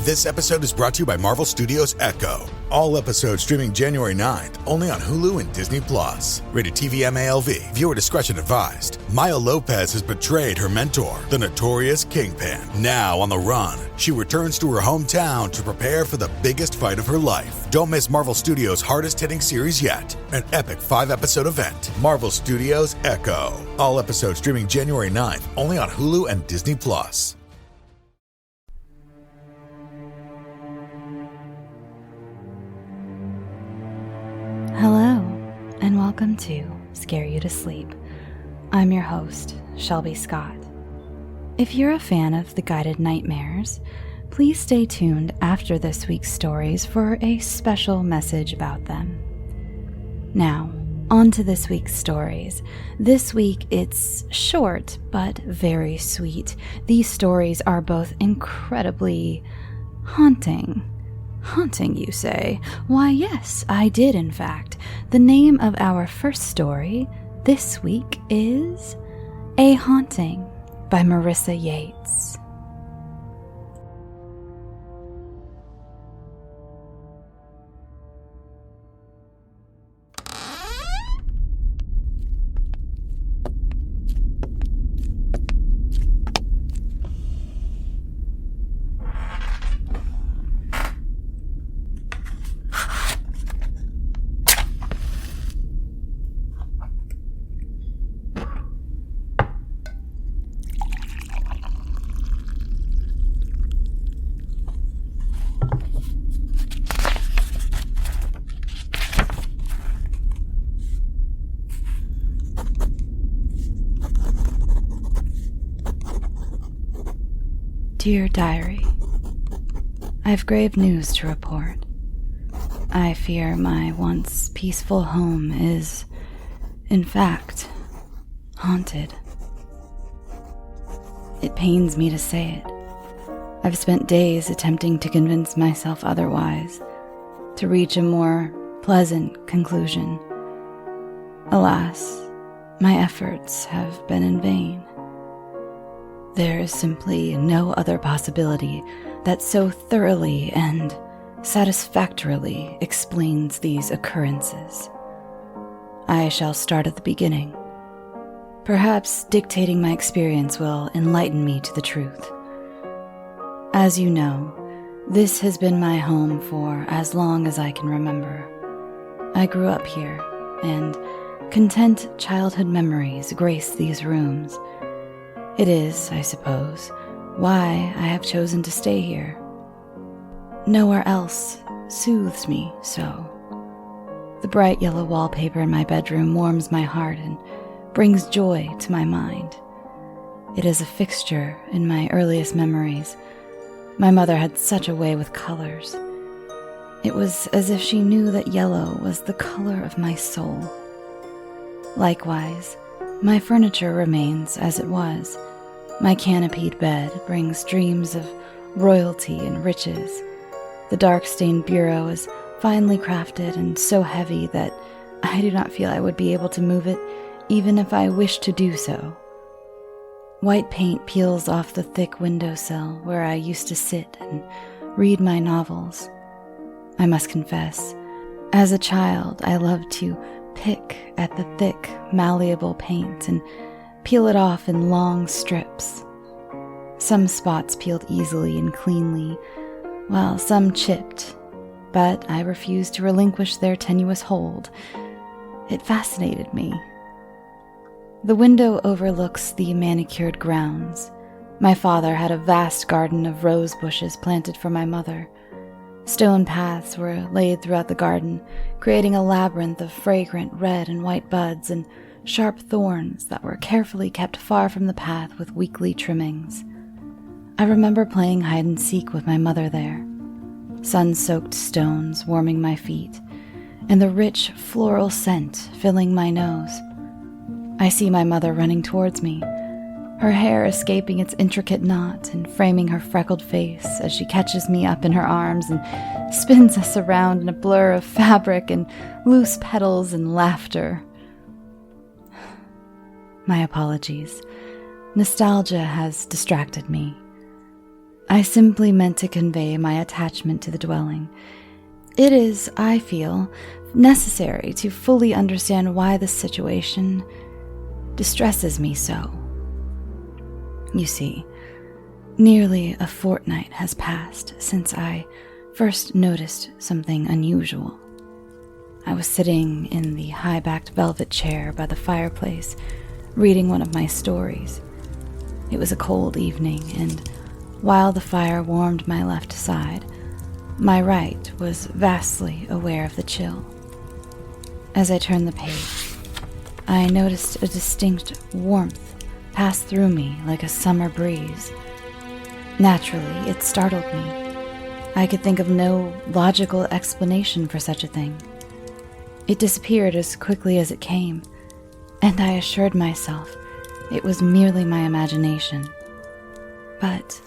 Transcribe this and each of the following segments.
This episode is brought to you by Marvel Studios Echo. All episodes streaming January 9th, only on Hulu and Disney+. Rated TV MALV. Viewer discretion advised. Maya Lopez has betrayed her mentor, the notorious Kingpin. Now on the run, she returns to her hometown to prepare for the biggest fight of her life. Don't miss Marvel Studios' hardest-hitting series yet. An epic 5-episode event. Marvel Studios Echo. All episodes streaming January 9th, only on Hulu and Disney+. Hello, and welcome to Scare You to Sleep. I'm your host, Shelby Scott. If you're a fan of the guided nightmares, please stay tuned after this week's stories for a special message about them. Now, on to this week's stories. This week it's short, but very sweet. These stories are both incredibly haunting. Haunting, you say? Why, yes, I did, in fact. The name of our first story this week is A Haunting by Marissa Yates. Dear Diary, I have grave news to report. I fear my once peaceful home is, in fact, haunted. It pains me to say it. I've spent days attempting to convince myself otherwise, to reach a more pleasant conclusion. Alas, my efforts have been in vain. There is simply no other possibility that so thoroughly and satisfactorily explains these occurrences. I shall start at the beginning. Perhaps dictating my experience will enlighten me to the truth. As you know, this has been my home for as long as I can remember. I grew up here, and content childhood memories grace these rooms. It is, I suppose, why I have chosen to stay here. Nowhere else soothes me so. The bright yellow wallpaper in my bedroom warms my heart and brings joy to my mind. It is a fixture in my earliest memories. My mother had such a way with colors. It was as if she knew that yellow was the color of my soul. Likewise, my furniture remains as it was. My canopied bed brings dreams of royalty and riches. The dark-stained bureau is finely crafted and so heavy that I do not feel I would be able to move it even if I wished to do so. White paint peels off the thick windowsill where I used to sit and read my novels. I must confess, as a child I loved to pick at the thick, malleable paint and peel it off in long strips. Some spots peeled easily and cleanly, while some chipped, but I refused to relinquish their tenuous hold. It fascinated me. The window overlooks the manicured grounds. My father had a vast garden of rose bushes planted for my mother. Stone paths were laid throughout the garden, creating a labyrinth of fragrant red and white buds and sharp thorns that were carefully kept far from the path with weekly trimmings. I remember playing hide and seek with my mother there, sun-soaked stones warming my feet, and the rich floral scent filling my nose. I see my mother running towards me, her hair escaping its intricate knot and framing her freckled face as she catches me up in her arms and spins us around in a blur of fabric and loose petals and laughter. My apologies. Nostalgia has distracted me. I simply meant to convey my attachment to the dwelling. It is, I feel, necessary to fully understand why the situation distresses me so. You see, nearly a fortnight has passed since I first noticed something unusual. I was sitting in the high-backed velvet chair by the fireplace, reading one of my stories. It was a cold evening, and while the fire warmed my left side, my right was vastly aware of the chill. As I turned the page, I noticed a distinct warmth pass through me like a summer breeze. Naturally, it startled me. I could think of no logical explanation for such a thing. It disappeared as quickly as it came, and I assured myself it was merely my imagination. But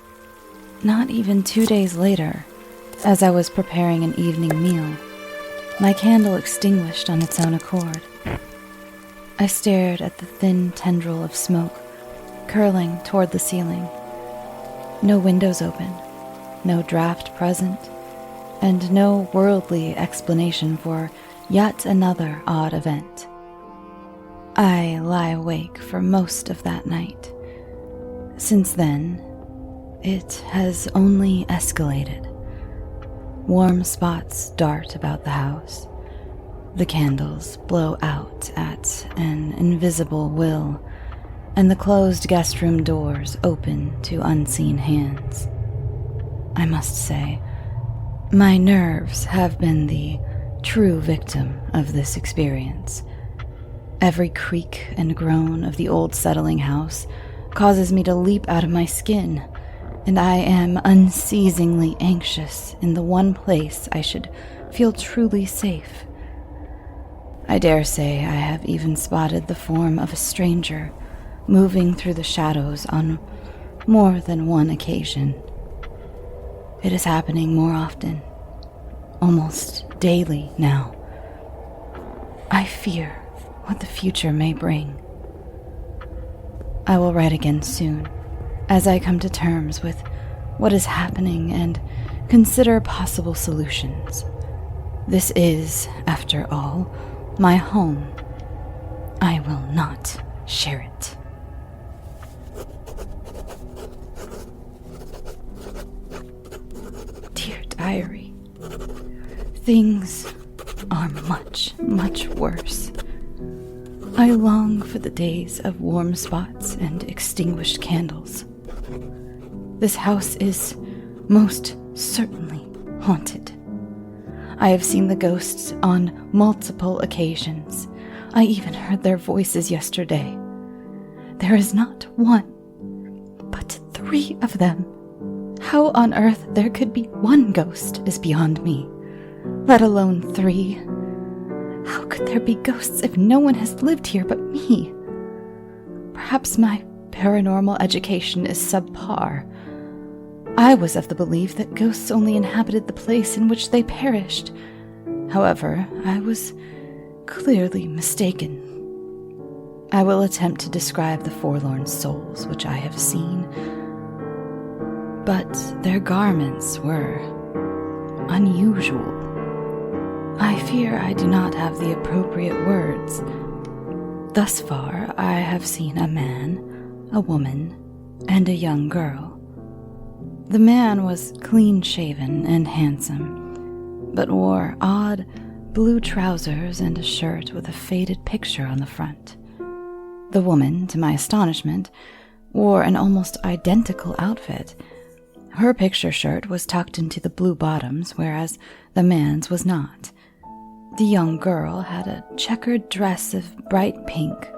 not even 2 days later, as I was preparing an evening meal, my candle extinguished on its own accord. I stared at the thin tendril of smoke curling toward the ceiling. No windows open, no draft present, and no worldly explanation for yet another odd event. I lie awake for most of that night. Since then, it has only escalated. Warm spots dart about the house. The candles blow out at an invisible will, and the closed guest room doors open to unseen hands. I must say, my nerves have been the true victim of this experience. Every creak and groan of the old settling house causes me to leap out of my skin, and I am unceasingly anxious in the one place I should feel truly safe. I dare say I have even spotted the form of a stranger moving through the shadows on more than one occasion. It is happening more often, almost daily now. I fear what the future may bring. I will write again soon, as I come to terms with what is happening and consider possible solutions. This is, after all, my home. I will not share it. Dear diary, things are much, much worse. I long for the days of warm spots and extinguished candles. This house is most certainly haunted. I have seen the ghosts on multiple occasions. I even heard their voices yesterday. There is not one, but 3 of them. How on earth there could be 1 ghost is beyond me, let alone 3. How could there be ghosts if no one has lived here but me? Perhaps my paranormal education is subpar. I was of the belief that ghosts only inhabited the place in which they perished. However, I was clearly mistaken. I will attempt to describe the forlorn souls which I have seen, but their garments were unusual. I fear I do not have the appropriate words. Thus far, I have seen a man, a woman, and a young girl. The man was clean-shaven and handsome, but wore odd blue trousers and a shirt with a faded picture on the front. The woman, to my astonishment, wore an almost identical outfit. Her picture shirt was tucked into the blue bottoms, whereas the man's was not. The young girl had a checkered dress of bright pink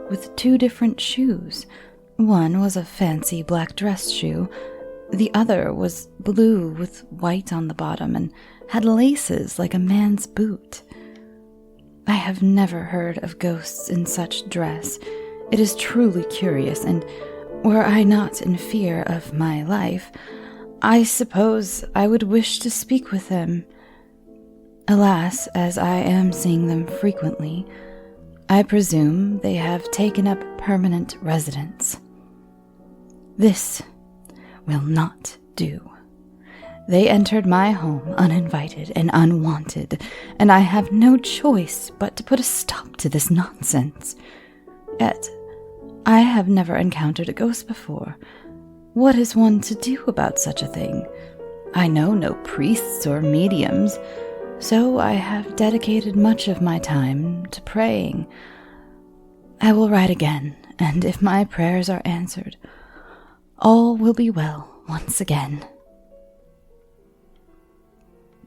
with 2 different shoes. One was a fancy black dress shoe. The other was blue with white on the bottom and had laces like a man's boot. I have never heard of ghosts in such dress. It is truly curious, and were I not in fear of my life, I suppose I would wish to speak with them. Alas, as I am seeing them frequently, I presume they have taken up permanent residence. This will not do. They entered my home uninvited and unwanted, and I have no choice but to put a stop to this nonsense. Yet, I have never encountered a ghost before. What is one to do about such a thing? I know no priests or mediums, so I have dedicated much of my time to praying. I will write again, and if my prayers are answered, all will be well once again.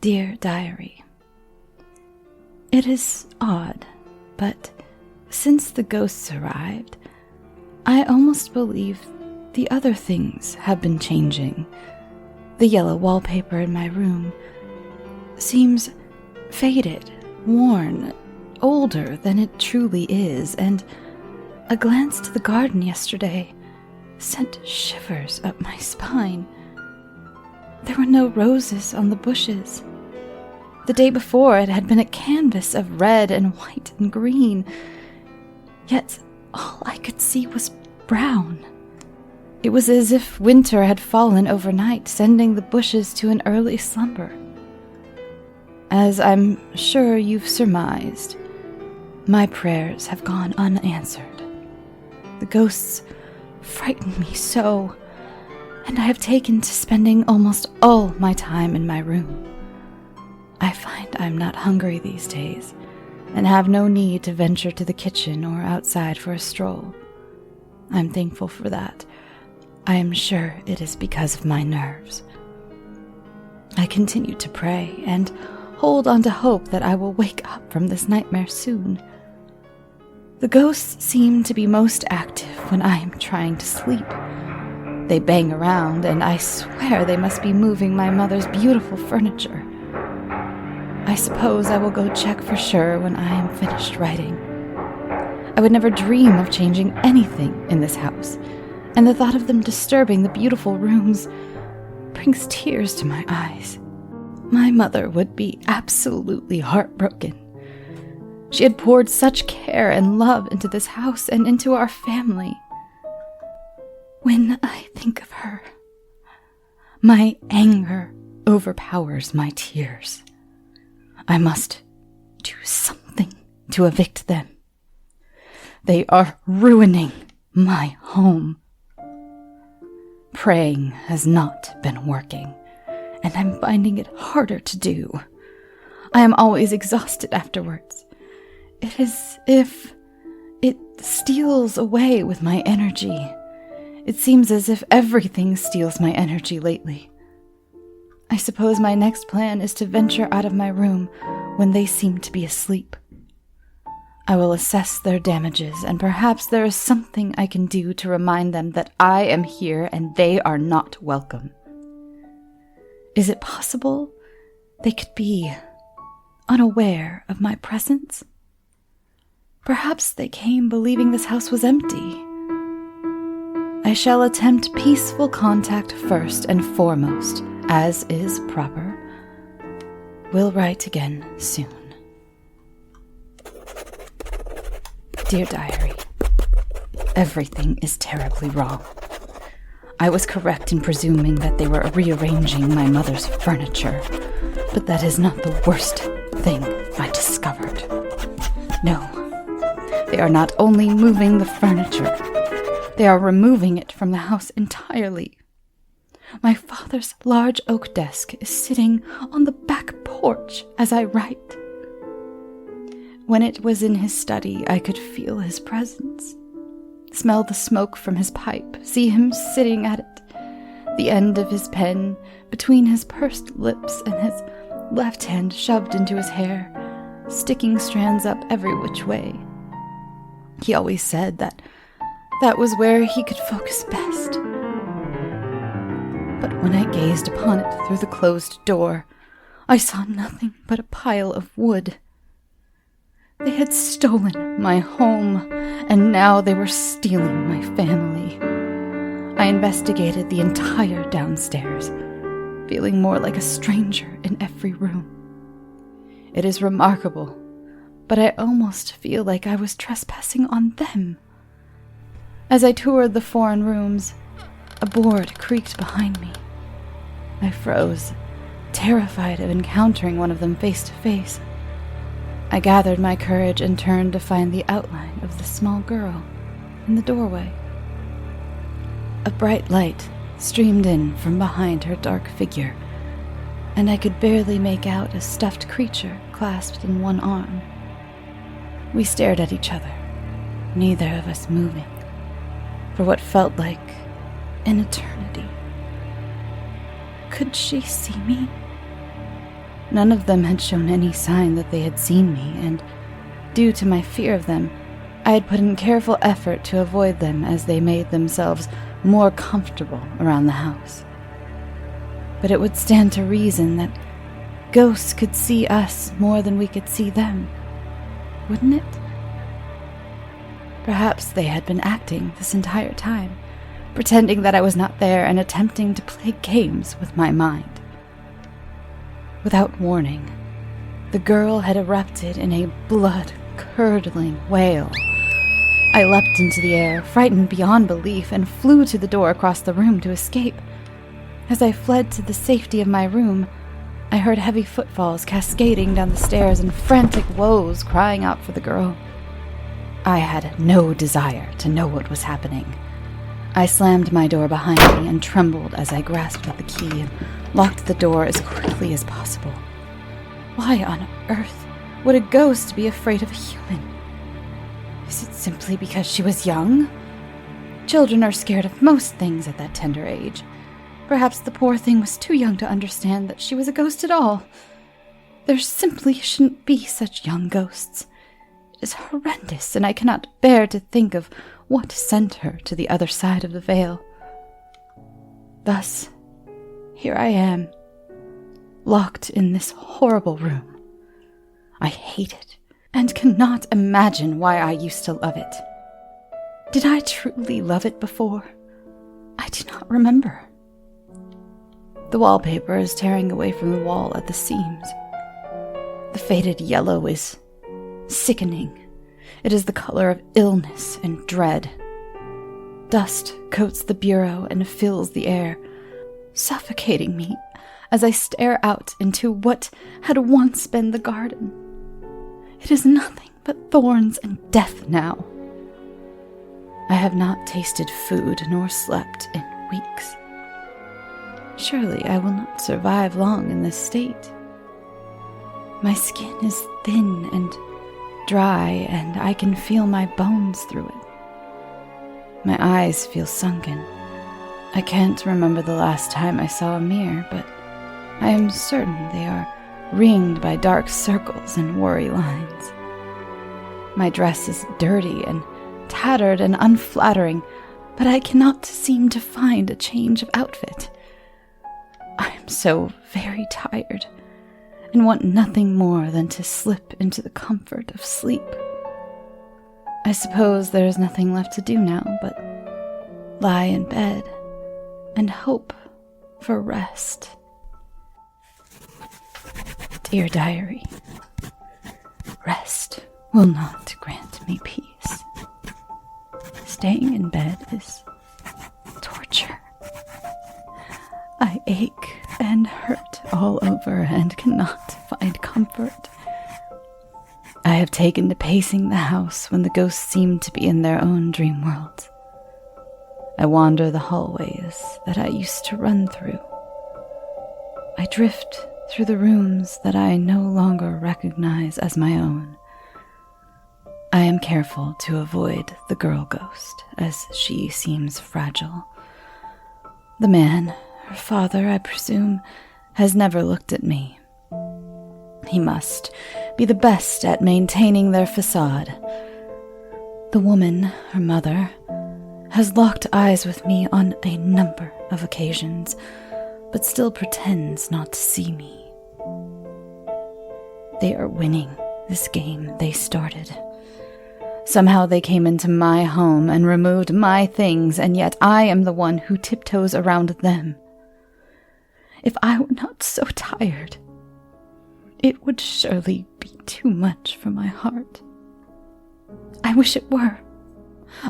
Dear Diary, it is odd, but since the ghosts arrived, I almost believe the other things have been changing. The yellow wallpaper in my room seems faded, worn, older than it truly is, and a glance to the garden yesterday sent shivers up my spine. There were no roses on the bushes. The day before it had been a canvas of red and white and green, yet all I could see was brown. It was as if winter had fallen overnight, sending the bushes to an early slumber. As I'm sure you've surmised, my prayers have gone unanswered. The ghosts frighten me so, and I have taken to spending almost all my time in my room. I find I'm not hungry these days, and have no need to venture to the kitchen or outside for a stroll. I'm thankful for that. I am sure it is because of my nerves. I continue to pray and hold on to hope that I will wake up from this nightmare soon. The ghosts seem to be most active when I am trying to sleep. They bang around, and I swear they must be moving my mother's beautiful furniture. I suppose I will go check for sure when I am finished writing. I would never dream of changing anything in this house, and the thought of them disturbing the beautiful rooms brings tears to my eyes. My mother would be absolutely heartbroken. She had poured such care and love into this house and into our family. When I think of her, my anger overpowers my tears. I must do something to evict them. They are ruining my home. Praying has not been working, and I'm finding it harder to do. I am always exhausted afterwards. It is as if it steals away with my energy. It seems as if everything steals my energy lately. I suppose my next plan is to venture out of my room when they seem to be asleep. I will assess their damages, and perhaps there is something I can do to remind them that I am here and they are not welcome. Is it possible they could be unaware of my presence? Perhaps they came believing this house was empty. I shall attempt peaceful contact first and foremost, as is proper. Will write again soon. Dear Diary, everything is terribly wrong. I was correct in presuming that they were rearranging my mother's furniture, but that is not the worst thing I discovered. No, they are not only moving the furniture, they are removing it from the house entirely. My father's large oak desk is sitting on the back porch as I write. When it was in his study, I could feel his presence, smell the smoke from his pipe, see him sitting at it, the end of his pen between his pursed lips and his left hand shoved into his hair, sticking strands up every which way. He always said that was where he could focus best. But when I gazed upon it through the closed door, I saw nothing but a pile of wood. They had stolen my home, and now they were stealing my family. I investigated the entire downstairs, feeling more like a stranger in every room. It is remarkable, but I almost feel like I was trespassing on them. As I toured the foreign rooms, a board creaked behind me. I froze, terrified of encountering one of them face to face. I gathered my courage and turned to find the outline of the small girl in the doorway. A bright light streamed in from behind her dark figure, and I could barely make out a stuffed creature clasped in one arm. We stared at each other, neither of us moving, for what felt like an eternity. Could she see me? None of them had shown any sign that they had seen me, and due to my fear of them, I had put in careful effort to avoid them as they made themselves more comfortable around the house. But it would stand to reason that ghosts could see us more than we could see them, wouldn't it? Perhaps they had been acting this entire time, pretending that I was not there and attempting to play games with my mind. Without warning, the girl had erupted in a blood-curdling wail. I leapt into the air, frightened beyond belief, and flew to the door across the room to escape. As I fled to the safety of my room, I heard heavy footfalls cascading down the stairs and frantic woes crying out for the girl. I had no desire to know what was happening. I slammed my door behind me and trembled as I grasped at the key and locked the door as quickly as possible. Why on earth would a ghost be afraid of a human? Is it simply because she was young? Children are scared of most things at that tender age. Perhaps the poor thing was too young to understand that she was a ghost at all. There simply shouldn't be such young ghosts. It is horrendous, and I cannot bear to think of what sent her to the other side of the veil. Thus, here I am, locked in this horrible room. I hate it, and cannot imagine why I used to love it. Did I truly love it before? I do not remember. The wallpaper is tearing away from the wall at the seams. The faded yellow is sickening. It is the color of illness and dread. Dust coats the bureau and fills the air, suffocating me as I stare out into what had once been the garden. It is nothing but thorns and death now. I have not tasted food nor slept in weeks. Surely I will not survive long in this state. My skin is thin and dry, and I can feel my bones through it. My eyes feel sunken. I can't remember the last time I saw a mirror, but I am certain they are ringed by dark circles and worry lines. My dress is dirty and tattered and unflattering, but I cannot seem to find a change of outfit. I am so very tired and want nothing more than to slip into the comfort of sleep. I suppose there is nothing left to do now but lie in bed and hope for rest. Dear diary, rest will not grant me peace. Staying in bed is torture. I ache and hurt all over and cannot find comfort. I have taken to pacing the house when the ghosts seem to be in their own dream worlds. I wander the hallways that I used to run through. I drift through the rooms that I no longer recognize as my own. I am careful to avoid the girl ghost, as she seems fragile. The man, her father, I presume, has never looked at me. He must be the best at maintaining their facade. The woman, her mother, has locked eyes with me on a number of occasions, but still pretends not to see me. They are winning this game they started. Somehow they came into my home and removed my things, and yet I am the one who tiptoes around them. If I were not so tired, it would surely be too much for my heart. I wish it were.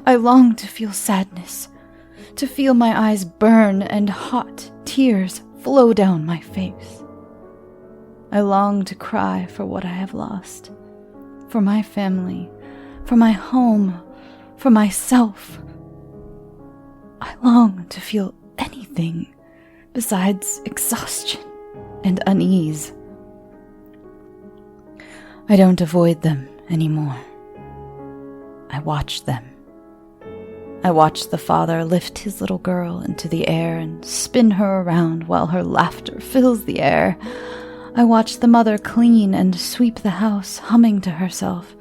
I long to feel sadness, to feel my eyes burn and hot tears flow down my face. I long to cry for what I have lost, for my family, for my home, for myself. I long to feel anything besides exhaustion and unease. I don't avoid them anymore. I watch them. I watch the father lift his little girl into the air and spin her around while her laughter fills the air. I watch the mother clean and sweep the house, humming to herself.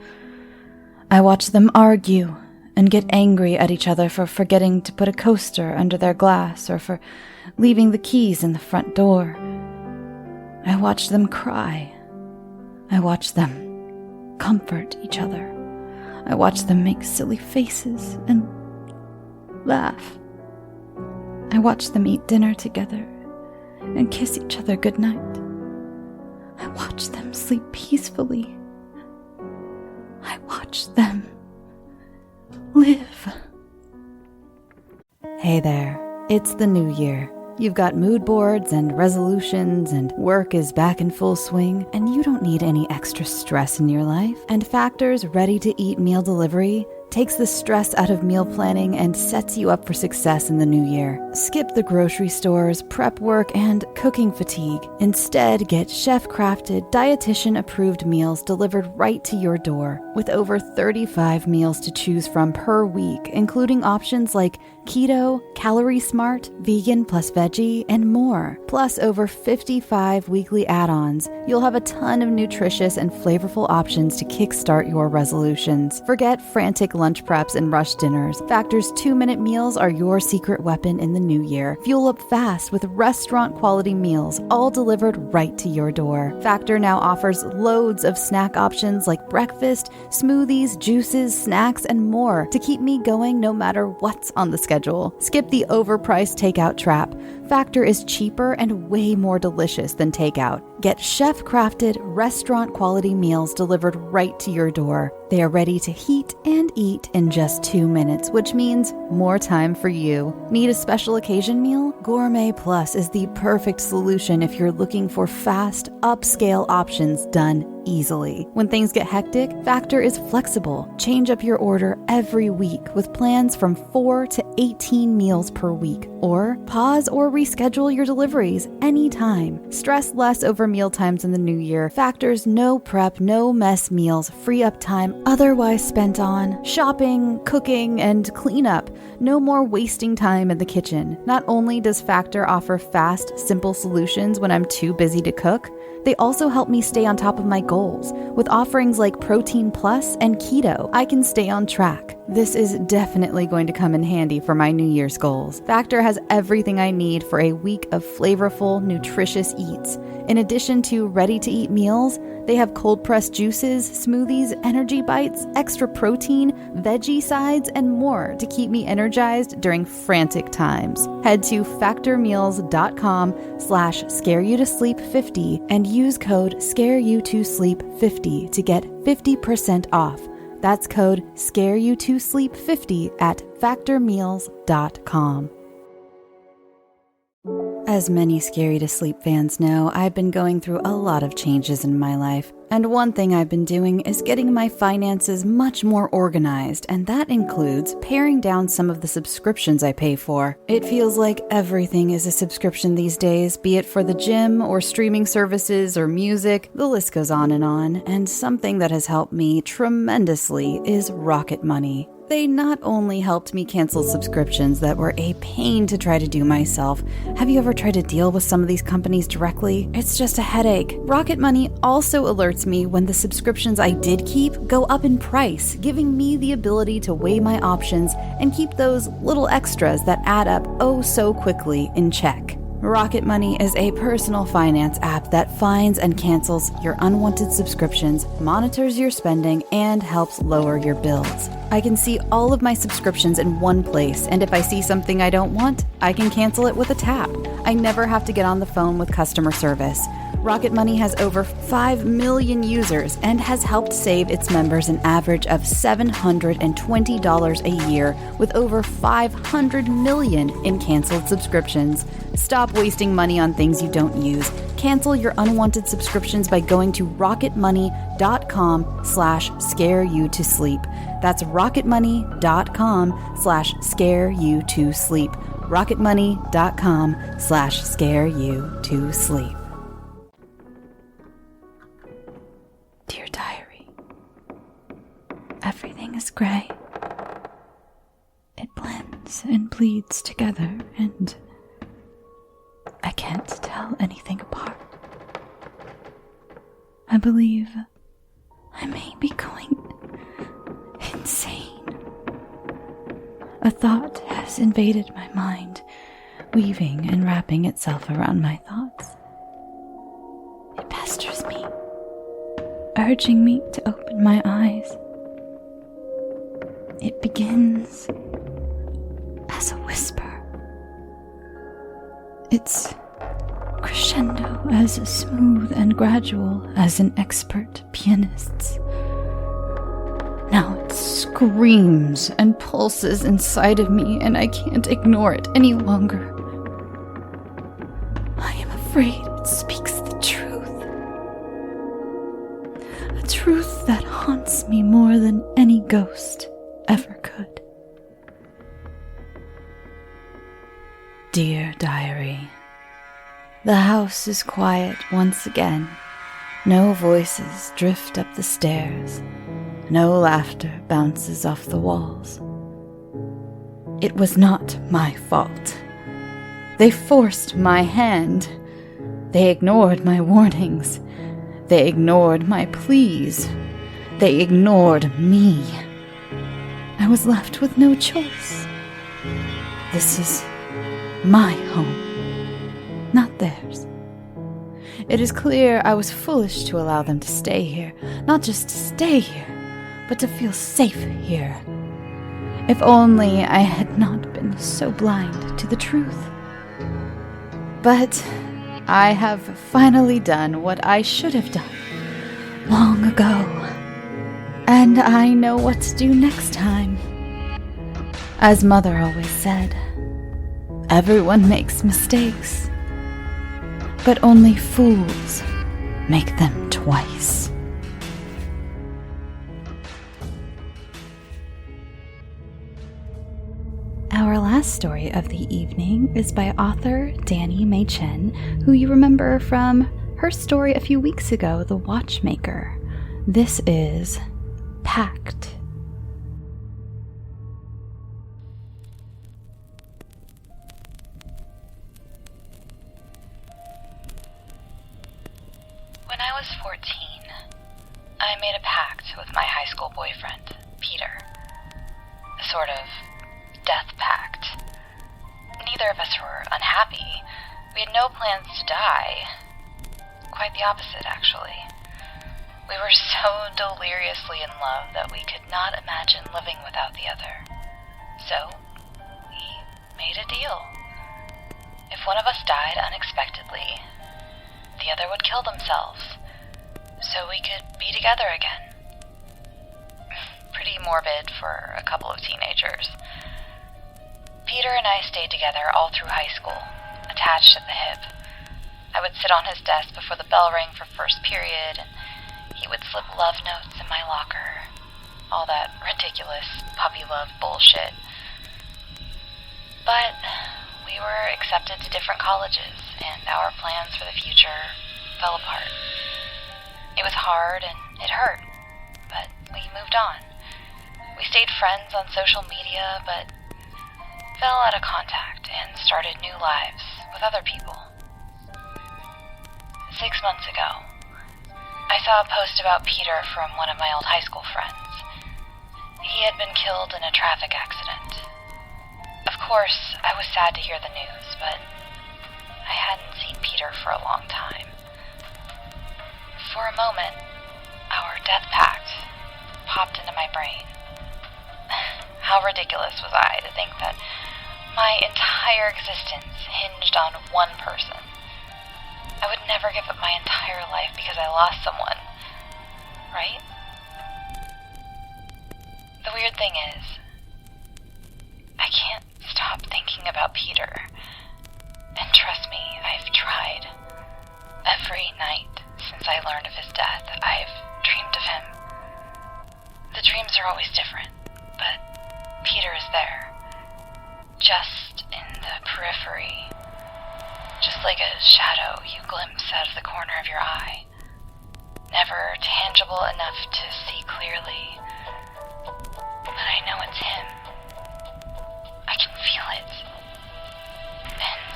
I watch them argue and get angry at each other for forgetting to put a coaster under their glass or for leaving the keys in the front door. I watch them cry. I watch them comfort each other. I watch them make silly faces and laugh. I watch them eat dinner together and kiss each other goodnight. I watch them sleep peacefully. I watch them live. Hey there, it's the new year. You've got mood boards and resolutions, and work is back in full swing, and you don't need any extra stress in your life. And Factor's ready-to-eat meal delivery takes the stress out of meal planning and sets you up for success in the new year. Skip the grocery stores, prep work, and cooking fatigue. Instead, get chef-crafted, dietitian-approved meals delivered right to your door, with over 35 meals to choose from per week, including options like keto, calorie smart, vegan plus veggie, and more. Plus over 55 weekly add-ons. You'll have a ton of nutritious and flavorful options to kickstart your resolutions. Forget frantic lunch preps and rush dinners. Factor's 2-minute meals are your secret weapon in the new year. Fuel up fast with restaurant-quality meals, all delivered right to your door. Factor now offers loads of snack options like breakfast, smoothies, juices, snacks, and more to keep me going no matter what's on the schedule. Skip the overpriced takeout trap. Factor is cheaper and way more delicious than takeout. Get chef-crafted, restaurant-quality meals delivered right to your door. They are ready to heat and eat in just 2 minutes, which means more time for you. Need a special occasion meal? Gourmet Plus is the perfect solution if you're looking for fast, upscale options done easily. When things get hectic, Factor is flexible. Change up your order every week with plans from 4 to 18 meals per week. Or pause or reschedule your deliveries anytime. Stress less over meal times in the new year. Factor's no prep, no mess meals free up time otherwise spent on shopping, cooking, and cleanup. No more wasting time in the kitchen. Not only does Factor offer fast, simple solutions when I'm too busy to cook, they also help me stay on top of my goals. With offerings like Protein Plus and Keto, I can stay on track. This is definitely going to come in handy for my New Year's goals. Factor has everything I need for a week of flavorful, nutritious eats. In addition to ready-to-eat meals, they have cold-pressed juices, smoothies, energy bites, extra protein, veggie sides, and more to keep me energized during frantic times. Head to factormeals.com/scareyoutosleep50 and use code scareyoutosleep50 to get 50% off. That's code scareyoutosleep50 at factormeals.com. As many Scary to Sleep fans know, I've been going through a lot of changes in my life. And one thing I've been doing is getting my finances much more organized, and that includes paring down some of the subscriptions I pay for. It feels like everything is a subscription these days, be it for the gym or streaming services or music. The list goes on, and something that has helped me tremendously is Rocket Money. They not only helped me cancel subscriptions that were a pain to try to do myself. Have you ever tried to deal with some of these companies directly? It's just a headache. Rocket Money also alerts me when the subscriptions I did keep go up in price, giving me the ability to weigh my options and keep those little extras that add up oh so quickly in check. Rocket Money is a personal finance app that finds and cancels your unwanted subscriptions, monitors your spending, and helps lower your bills. I can see all of my subscriptions in one place, and if I see something I don't want, I can cancel it with a tap. I never have to get on the phone with customer service. Rocket Money has over 5 million users and has helped save its members an average of $720 a year with over 500 million in canceled subscriptions. Stop wasting money on things you don't use. Cancel your unwanted subscriptions by going to rocketmoney.com/scareyoutosleep. That's rocketmoney.com/scareyoutosleep. rocketmoney.com/scareyoutosleep. Dear Diary, everything is gray. It blends and bleeds together, and I can't tell anything apart. I believe I may be going insane. A thought has invaded my mind, weaving and wrapping itself around my thoughts. It pesters me, urging me to open my eyes. It begins as a whisper. It's crescendo as smooth and gradual as an expert pianist's. Now it screams and pulses inside of me, and I can't ignore it any longer. I am afraid it speaks the truth. A truth that haunts me more than any ghost ever could. Dear Diary, the house is quiet once again. No voices drift up the stairs. No laughter bounces off the walls. It was not my fault. They forced my hand. They ignored my warnings. They ignored my pleas. They ignored me. I was left with no choice. This is my home, not theirs. It is clear I was foolish to allow them to stay here, not just to stay here, but to feel safe here. If only I had not been so blind to the truth. But I have finally done what I should have done long ago, and I know what to do next time. As Mother always said, everyone makes mistakes, but only fools make them twice. Our last story of the evening is by author Dani Machan, who you remember from her story a few weeks ago, The Watchmaker. This is Pact. When I was 14, I made a pact with my high school boyfriend, Peter. A sort of death pact. Neither of us were unhappy. We had no plans to die. Quite the opposite, actually. We were so deliriously in love that we could not imagine living without the other. So, we made a deal. If one of us died unexpectedly, the other would kill themselves, so we could be together again. Pretty morbid for a couple of teenagers. Peter and I stayed together all through high school, attached at the hip. I would sit on his desk before the bell rang for first period, and he would slip love notes in my locker. All that ridiculous puppy love bullshit. But we were accepted to different colleges, and our plans for the future fell apart. It was hard and it hurt, but we moved on. We stayed friends on social media, but fell out of contact and started new lives with other people. 6 months ago, I saw a post about Peter from one of my old high school friends. He had been killed in a traffic accident. Of course, I was sad to hear the news, but I hadn't seen Peter for a long time. For a moment, our death pact popped into my brain. How ridiculous was I to think that My entire existence hinged on one person. I would never give up my entire life because I lost someone, right? The weird thing is, I can't stop thinking about Peter. And trust me, I've tried. Every night since I learned of his death, I've dreamed of him. The dreams are always different, but Peter is there. Just in the periphery. Just like a shadow you glimpse out of the corner of your eye. Never tangible enough to see clearly. But I know it's him. I can feel it. And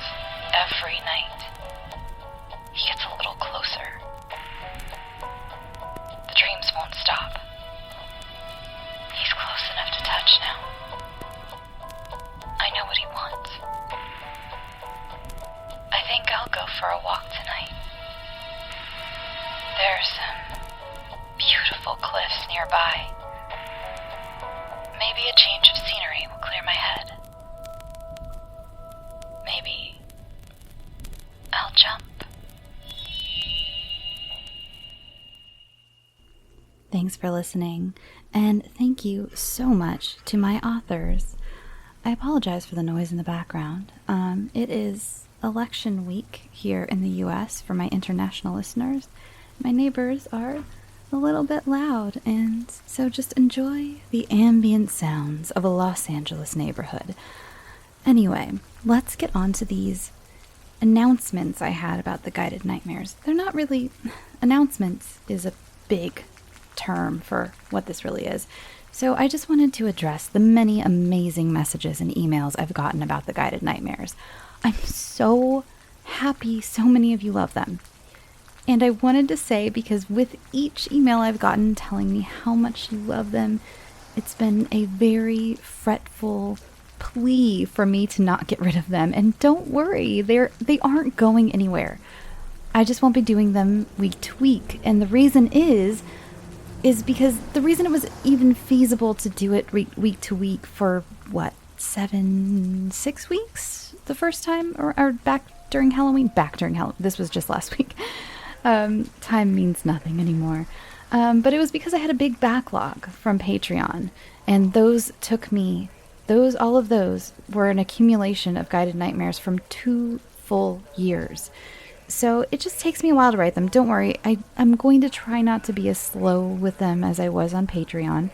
every night, he gets a little closer. The dreams won't stop. He's close enough to touch now. I know what he wants. I think I'll go for a walk tonight. There are some beautiful cliffs nearby. Maybe a change of scenery will clear my head. Maybe I'll jump. Thanks for listening, and thank you so much to my authors. I apologize for the noise in the background. It is election week here in the U.S. for my international listeners. My neighbors are a little bit loud, and so just enjoy the ambient sounds of a Los Angeles neighborhood. Anyway, let's get on to these announcements I had about the guided nightmares. They're not really... Announcements is a big term for what this really is. So I just wanted to address the many amazing messages and emails I've gotten about the guided nightmares. I'm so happy so many of you love them. And I wanted to say, because with each email I've gotten telling me how much you love them, it's been a very fretful plea for me to not get rid of them. And don't worry, they aren't going anywhere. I just won't be doing them week to week. And the reason is because the reason it was even feasible to do it week to week for, 6 weeks the first time? Or back during Halloween? This was just last week. Time means nothing anymore. But it was because I had a big backlog from Patreon. And all of those were an accumulation of guided nightmares from 2 full years. So it just takes me a while to write them. Don't worry, I'm going to try not to be as slow with them as I was on Patreon.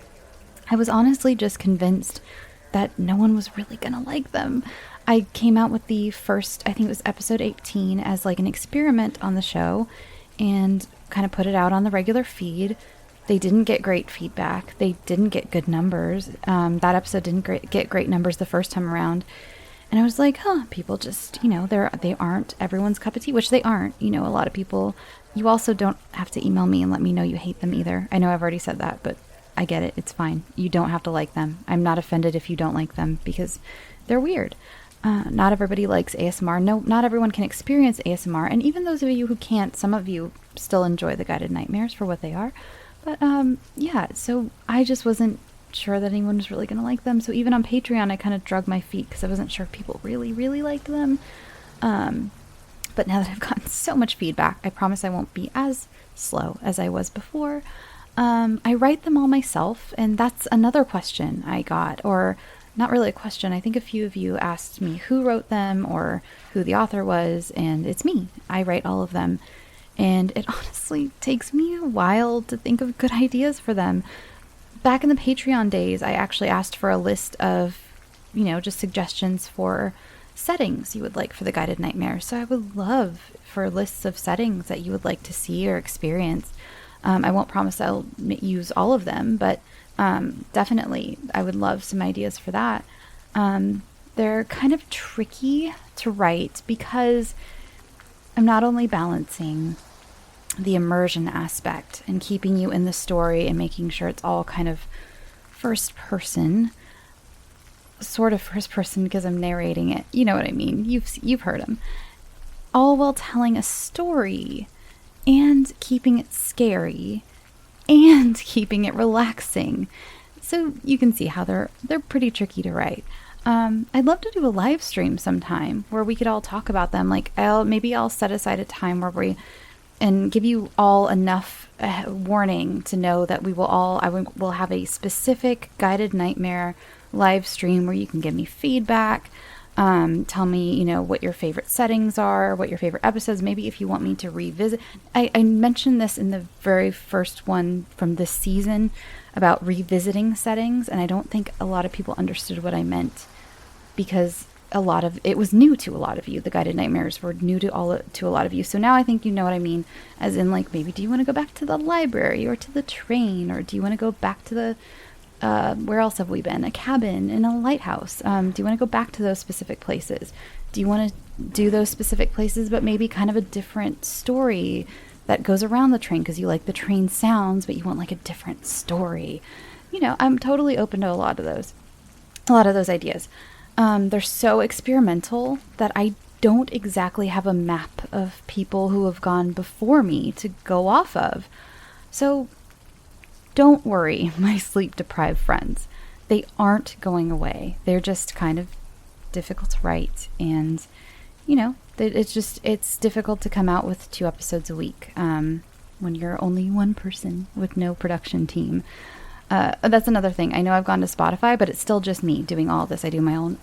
I was honestly just convinced that no one was really going to like them. I came out with the first, I think it was episode 18, as like an experiment on the show and kind of put it out on the regular feed. They didn't get great feedback. They didn't get good numbers. That episode didn't get great numbers the first time around. And I was like, people just, they aren't everyone's cup of tea, which they aren't. A lot of people, you also don't have to email me and let me know you hate them either. I know I've already said that, but I get it. It's fine. You don't have to like them. I'm not offended if you don't like them because they're weird. Not everybody likes ASMR. No, not everyone can experience ASMR. And even those of you who can't, some of you still enjoy the guided nightmares for what they are. But so I just wasn't sure that anyone was really going to like them. So even on Patreon, I kind of drug my feet because I wasn't sure if people really, really liked them. But now that I've gotten so much feedback, I promise I won't be as slow as I was before. I write them all myself, and that's another question I got, or not really a question. I think a few of you asked me who wrote them or who the author was, and it's me. I write all of them, and it honestly takes me a while to think of good ideas for them. Back in the Patreon days, I actually asked for a list of, just suggestions for settings you would like for the guided nightmare. So I would love for lists of settings that you would like to see or experience. I won't promise I'll use all of them, but definitely I would love some ideas for that. They're kind of tricky to write because I'm not only balancing the immersion aspect and keeping you in the story and making sure it's all kind of first person, sort of first person because I'm narrating it. You know what I mean? You've heard them. All while telling a story and keeping it scary and keeping it relaxing. So you can see how they're pretty tricky to write. I'd love to do a live stream sometime where we could all talk about them. Like maybe I'll set aside a time where and give you all enough warning to know that we'll have a specific guided nightmare live stream where you can give me feedback. Tell me, what your favorite settings are, what your favorite episodes, maybe if you want me to revisit. I mentioned this in the very first one from this season about revisiting settings, and I don't think a lot of people understood what I meant because it was new to a lot of you. The guided nightmares were new to a lot of you. So now I think you know what I mean, as in like, maybe do you want to go back to the library or to the train, or do you want to go back to the where else have we been? A cabin in a lighthouse. Do you want to go back to those specific places? Do you want to do those specific places, but maybe kind of a different story that goes around the train because you like the train sounds, but you want like a different story? I'm totally open to a lot of those ideas. They're so experimental that I don't exactly have a map of people who have gone before me to go off of. So don't worry, my sleep-deprived friends. They aren't going away. They're just kind of difficult to write. And, it's difficult to come out with 2 episodes a week when you're only one person with no production team. That's another thing. I know I've gone to Spotify, but it's still just me doing all this. I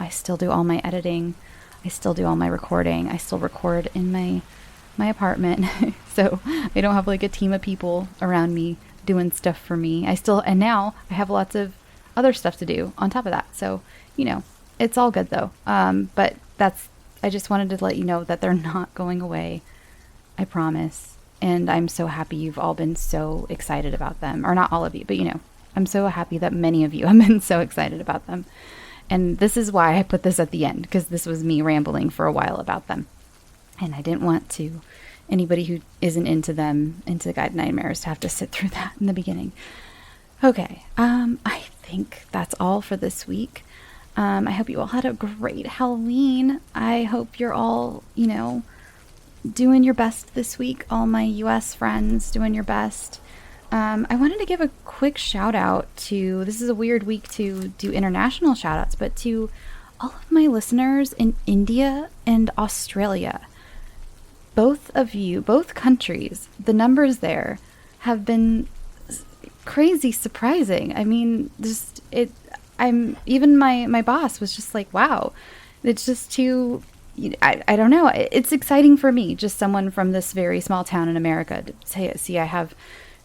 still do all my editing. I still do all my recording. I still record in my apartment. So I don't have like a team of people around me doing stuff for me. And now I have lots of other stuff to do on top of that. So, it's all good though. But I just wanted to let you know that they're not going away. I promise. And I'm so happy you've all been so excited about them. Or not all of you, but I'm so happy that many of you have been so excited about them. And this is why I put this at the end, because this was me rambling for a while about them. And I didn't want anybody who isn't into Guided Nightmares to have to sit through that in the beginning. Okay, I think that's all for this week. I hope you all had a great Halloween. I hope you're all, doing your best this week. All my US friends doing your best. I wanted to give a quick shout out this is a weird week to do international shout outs, but to all of my listeners in India and Australia. Both countries, the numbers there have been crazy surprising. I mean, even my boss was just like, wow, it's just too, I don't know. It's exciting for me, just someone from this very small town in America, to see I have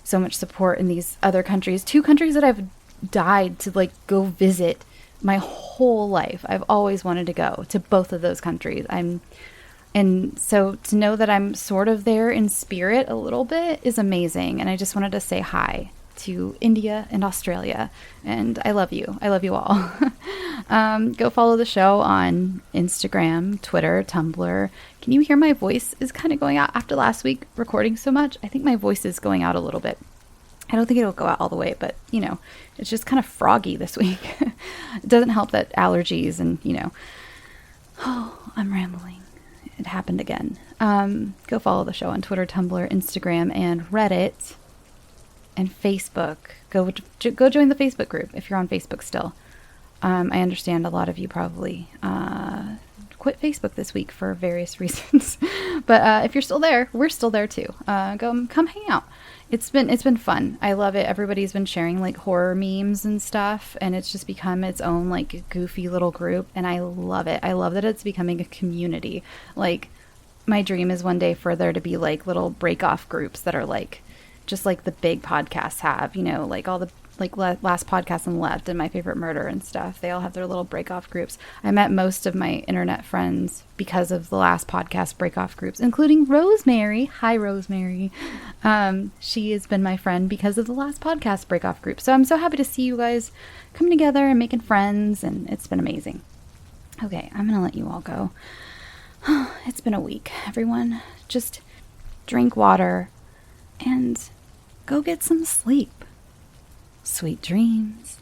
so much support in these other countries. 2 countries that I've died to like go visit my whole life. I've always wanted to go to both of those countries. And so to know that I'm sort of there in spirit a little bit is amazing. And I just wanted to say hi to India and Australia. And I love you. I love you all. Go follow the show on Instagram, Twitter, Tumblr. Can you hear my voice is kind of going out after last week recording so much? I think my voice is going out a little bit. I don't think it'll go out all the way, but it's just kind of froggy this week. It doesn't help that allergies and, I'm rambling. It happened again. Go follow the show on Twitter, Tumblr, Instagram, and Reddit, and Facebook. Go join the Facebook group if you're on Facebook still. I understand a lot of you probably quit Facebook this week for various reasons, but if you're still there, we're still there too. Come hang out. It's been fun. I love it. Everybody's been sharing like horror memes and stuff, and it's just become its own like goofy little group, and I love it. I love that it's becoming a community. Like, my dream is one day for there to be like little break off groups that are like just like the big podcasts have, like all the like Last Podcast on the Left and My Favorite Murder and stuff. They all have their little break off groups. I met most of my internet friends because of the Last Podcast break off groups, including Rosemary. Hi, Rosemary. She has been my friend because of the Last Podcast break off group. So I'm so happy to see you guys coming together and making friends, and it's been amazing. Okay, I'm going to let you all go. It's been a week, everyone. Just drink water and go get some sleep. Sweet dreams.